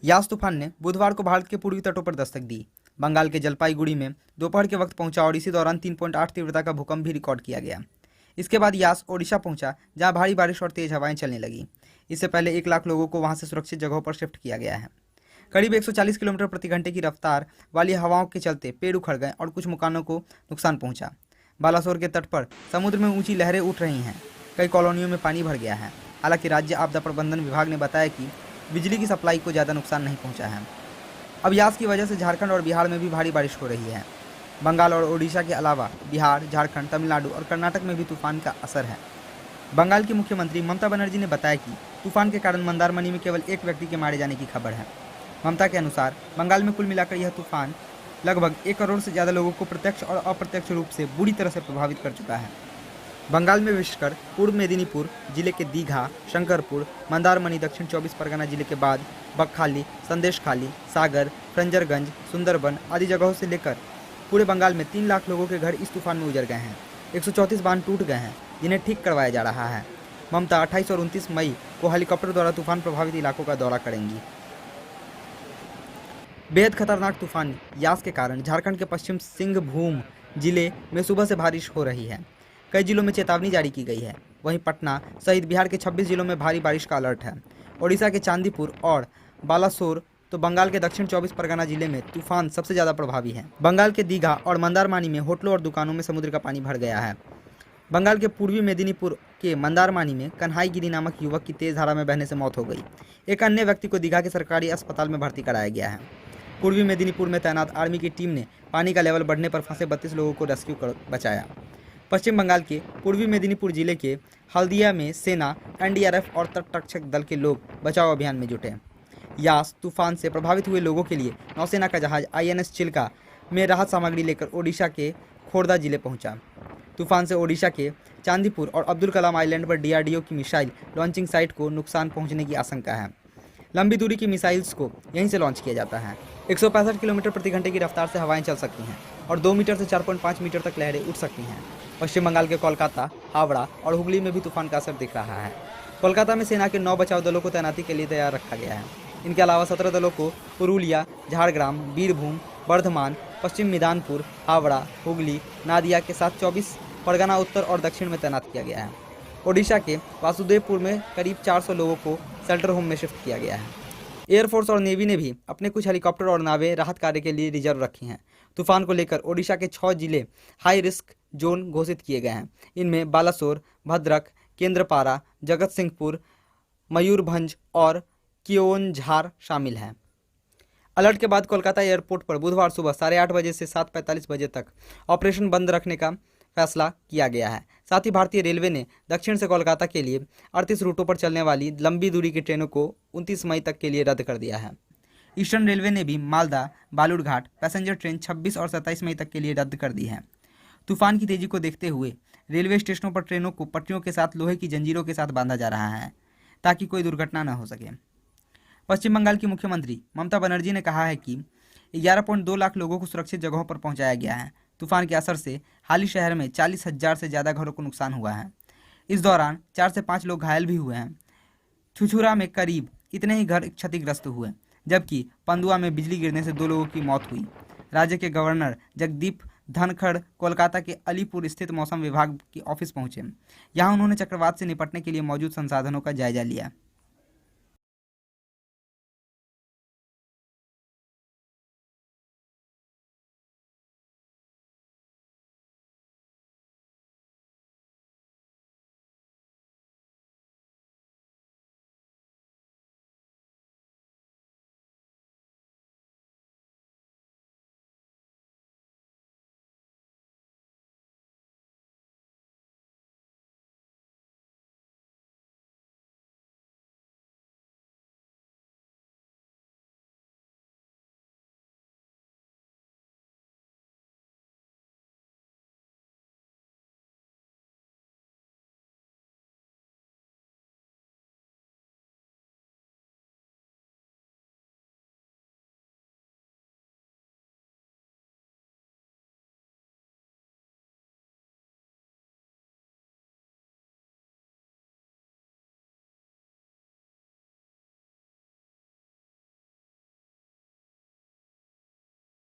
यास तूफान ने बुधवार को भारत के पूर्वी तटों पर दस्तक दी। बंगाल के जलपाईगुड़ी में दोपहर के वक्त पहुंचा और इसी दौरान 3.8 तीव्रता का भूकंप भी रिकॉर्ड किया गया। इसके बाद यास ओडिशा पहुंचा, जहां भारी बारिश और तेज हवाएं चलने लगी। इससे पहले 1 लाख लोगों को वहां से सुरक्षित जगहों पर शिफ्ट किया गया है। करीब 140 किलोमीटर प्रति घंटे की रफ्तार वाली हवाओं के चलते पेड़ उखड़ गए और कुछ मकानों को नुकसान पहुंचा। बालासोर के तट पर समुद्र में ऊंची लहरें उठ रही हैं। कई कॉलोनियों में पानी भर गया है। हालांकि राज्य आपदा प्रबंधन विभाग ने बताया कि बिजली की सप्लाई को ज़्यादा नुकसान नहीं पहुंचा है। अब यास की वजह से झारखंड और बिहार में भी भारी बारिश हो रही है। बंगाल और ओडिशा के अलावा बिहार, झारखंड, तमिलनाडु और कर्नाटक में भी तूफान का असर है। बंगाल की मुख्यमंत्री ममता बनर्जी ने बताया कि तूफान के कारण मंदारमनी में केवल 1 व्यक्ति के मारे जाने की खबर है। ममता के अनुसार बंगाल में कुल मिलाकर यह तूफान लगभग 1 करोड़ से ज़्यादा लोगों को प्रत्यक्ष और अप्रत्यक्ष रूप से बुरी तरह से प्रभावित कर चुका है। बंगाल में विशेषकर पूर्व मेदिनीपुर जिले के दीघा, शंकरपुर, मंदारमनी, दक्षिण 24 परगना जिले के बाद बकखाली, संदेशखाली, सागर, फ्रंजरगंज, सुंदरबन आदि जगहों से लेकर पूरे बंगाल में 3 लाख लोगों के घर इस तूफान में उजड़ गए हैं। 134 बांध टूट गए हैं, जिन्हें ठीक करवाया जा रहा है। ममता 28 और 29 मई को हेलीकॉप्टर द्वारा तूफान प्रभावित इलाकों का दौरा करेंगी। बेहद खतरनाक तूफान यास के कारण झारखंड के पश्चिम सिंहभूम जिले में सुबह से बारिश हो रही है। कई जिलों में चेतावनी जारी की गई है। वहीं पटना सहित बिहार के 26 जिलों में भारी बारिश का अलर्ट है। ओडिशा के चांदीपुर और बालासोर तो बंगाल के दक्षिण 24 परगना जिले में तूफान सबसे ज़्यादा प्रभावी है। बंगाल के दीघा और मंदारमानी में होटलों और दुकानों में समुद्र का पानी भर गया है। बंगाल के पूर्वी मेदिनीपुर के मंदारमानी में कन्हाईगिरी नामक युवक की तेज धारा में बहने से मौत हो गई। एक अन्य व्यक्ति को दीघा के सरकारी अस्पताल में भर्ती कराया गया है। पूर्वी मेदिनीपुर में तैनात आर्मी की टीम ने पानी का लेवल बढ़ने पर फंसे 32 लोगों को रेस्क्यू कर बचाया। पश्चिम बंगाल के पूर्वी मेदिनीपुर जिले के हल्दिया में सेना, एनडीआरएफ और तटरक्षक दल के लोग बचाव अभियान में जुटे। यास तूफान से प्रभावित हुए लोगों के लिए नौसेना का जहाज INS चिल्का में राहत सामग्री लेकर ओडिशा के खोर्दा जिले पहुंचा। तूफान से ओडिशा के चांदीपुर और अब्दुल कलाम आइलैंड पर DRDO की मिसाइल लॉन्चिंग साइट को नुकसान पहुंचने की आशंका है। लंबी दूरी की मिसाइल्स को यहीं से लॉन्च किया जाता है। 165 किलोमीटर प्रति घंटे की रफ्तार से हवाएं चल सकती हैं और 2 मीटर से 4.5 मीटर तक लहरें उठ सकती हैं। पश्चिम बंगाल के कोलकाता, हावड़ा और हुगली में भी तूफान का असर दिख रहा है। कोलकाता में सेना के 9 बचाव दलों को तैनाती के लिए तैयार रखा गया है। इनके अलावा 17 दलों को पुरुलिया, झाड़ग्राम, बीरभूम, बर्धमान, पश्चिम मिदनापुर, हावड़ा, हुगली, नादिया के साथ 24 परगना उत्तर और दक्षिण में तैनात किया गया है। ओडिशा के वासुदेवपुर में करीब 400 लोगों को शेल्टर होम में शिफ्ट किया गया है। एयरफोर्स और नेवी ने भी अपने कुछ हेलीकॉप्टर और नावें राहत कार्य के लिए रिजर्व रखी हैं। तूफान को लेकर ओडिशा के 6 जिले हाई रिस्क जोन घोषित किए गए हैं। इनमें बालासोर, भद्रक, केंद्रपारा, जगत सिंहपुर, मयूरभंज और कियोंझार शामिल हैं। अलर्ट के बाद कोलकाता एयरपोर्ट पर बुधवार सुबह 8:30 बजे से 7:45 बजे तक ऑपरेशन बंद रखने का फैसला किया गया है। साथ ही भारतीय रेलवे ने दक्षिण से कोलकाता के लिए 38 रूटों पर चलने वाली लंबी दूरी की ट्रेनों को 29 मई तक के लिए रद्द कर दिया है। ईस्टर्न रेलवे ने भी मालदा बालूरघाट पैसेंजर ट्रेन 26 और 27 मई तक के लिए रद्द कर दी है। तूफान की तेजी को देखते हुए रेलवे स्टेशनों पर ट्रेनों को पटरियों के साथ लोहे की जंजीरों के साथ बांधा जा रहा है, ताकि कोई दुर्घटना न हो सके। पश्चिम बंगाल की मुख्यमंत्री ममता बनर्जी ने कहा है कि 11.2 लाख लोगों को सुरक्षित जगहों पर पहुंचाया गया है। तूफान के असर से हाल ही शहर में 40,000 से ज़्यादा घरों को नुकसान हुआ है। इस दौरान 4 से 5 लोग घायल भी हुए हैं। छुछुरा में करीब इतने ही घर क्षतिग्रस्त हुए, जबकि पंदुआ में बिजली गिरने से 2 लोगों की मौत हुई। राज्य के गवर्नर जगदीप धनखड़ कोलकाता के अलीपुर स्थित मौसम विभाग की ऑफिस पहुंचे। यहां उन्होंने चक्रवात से निपटने के लिए मौजूद संसाधनों का जायजा लिया।